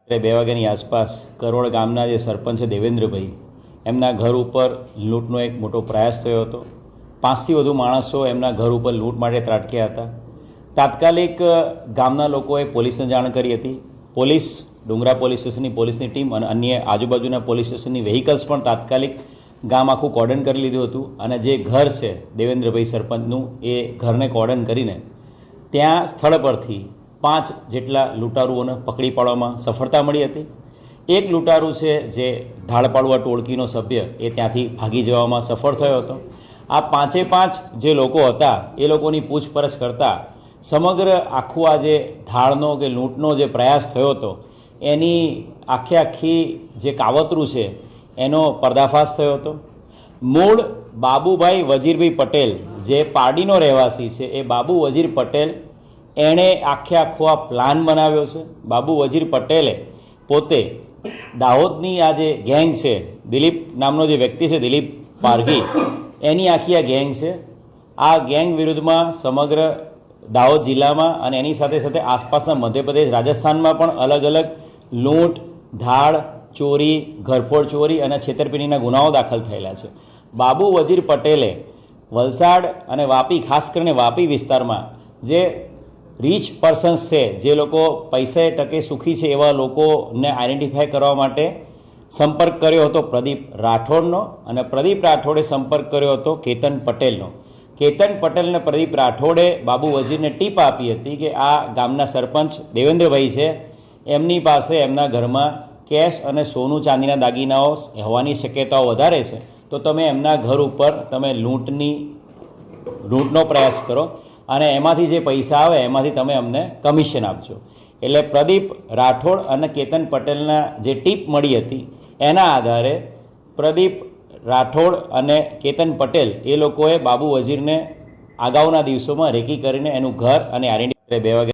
2 વાગ્યાની આસપાસ કરોડ ગામના જે સરપંચ છે દેવેન્દ્રભાઈ, એમના ઘર ઉપર લૂંટનો એક મોટો પ્રયાસ થયો હતો। 5થી વધુ માણસો એમના ઘર ઉપર લૂંટ માટે ત્રાટક્યા હતા। તાત્કાલિક ગામના લોકોએ પોલીસને જાણ કરી હતી। પોલીસ, ડુંગરા પોલીસ સ્ટેશનની પોલીસની ટીમ અને અન્ય આજુબાજુના પોલીસ સ્ટેશનની વ્હીકલ્સ પણ તાત્કાલિક ગામ આખું કોર્ડન કરી લીધું હતું અને જે ઘર છે દેવેન્દ્રભાઈ સરપંચનું, એ ઘરને કોર્ડન કરીને ત્યાં સ્થળ પરથી 5 જેટલા લૂંટારુઓને પકડી પાડવામાં સફળતા મળી હતી। એક લૂંટારૂ છે જે ધાડપાડુઆ ટોળકીનો સભ્ય, એ ત્યાંથી ભાગી જવામાં સફળ થયો હતો। આ 5 જે લોકો હતા એ લોકોની પૂછપરછ કરતાં સમગ્ર આખું આ જે ધાડનો કે લૂંટનો જે પ્રયાસ થયો હતો એની આખી જે કાવતરું છે એનો પર્દાફાશ થયો હતો। મૂળ બાબુભાઈ વજીરભાઈ પટેલ, જે પારડીનો રહેવાસી છે, એ બાબુ વજીર પટેલ એણે આખો આ પ્લાન બનાવ્યો છે। બાબુ વજીર પટેલે પોતે દાહોદની આ જે ગેંગ છે, દિલીપ નામનો જે વ્યક્તિ છે, દિલીપ પારઘી, એની આખી આ ગેંગ છે। આ ગેંગ વિરુદ્ધમાં સમગ્ર દાહોદ જિલ્લામાં અને એની સાથે સાથે આસપાસના મધ્યપ્રદેશ, રાજસ્થાનમાં પણ અલગ અલગ લૂંટ, ધાડ, ચોરી, ઘરફોડ ચોરી અને છેતરપિંડીના ગુનાઓ દાખલ થયેલા છે। બાબુ વજીર પટેલે વલસાડ અને વાપી, ખાસ કરીને વાપી વિસ્તારમાં જે રીચ પર્સન્સ છે, જે લોકો પૈસે ટકે સુખી છે, એવા લોકોને આઈડેન્ટિફાય કરવા માટે સંપર્ક કર્યો હતો પ્રદીપ રાઠોડનો, અને પ્રદીપ રાઠોડે સંપર્ક કર્યો હતો કેતન પટેલનો। કેતન પટેલ અને પ્રદીપ રાઠોડે બાબુ વજીરને ટીપ આપી હતી કે આ ગામના સરપંચ દેવેન્દ્રભાઈ છે, એમની પાસે એમના ઘરમાં કેશ અને સોનું ચાંદીના દાગીનાઓ હોવાની શક્યતાઓ વધારે છે, તો તમે એમના ઘર ઉપર તમે લૂંટનો પ્રયાસ કરો અને એમાંથી જે પૈસા આવે એમાંથી તમે અમને કમિશન આપજો। એટલે પ્રદીપ રાઠોડ અને કેતન પટેલના જે ટીપ મળી હતી એના આધારે પ્રદીપ રાઠોડ અને કેતન પટેલ એ લોકોએ બાબુ વજીરને અગાઉના દિવસોમાં રેકી કરીને એનું ઘર અને આઈડેન્ટિટી 2 વાગે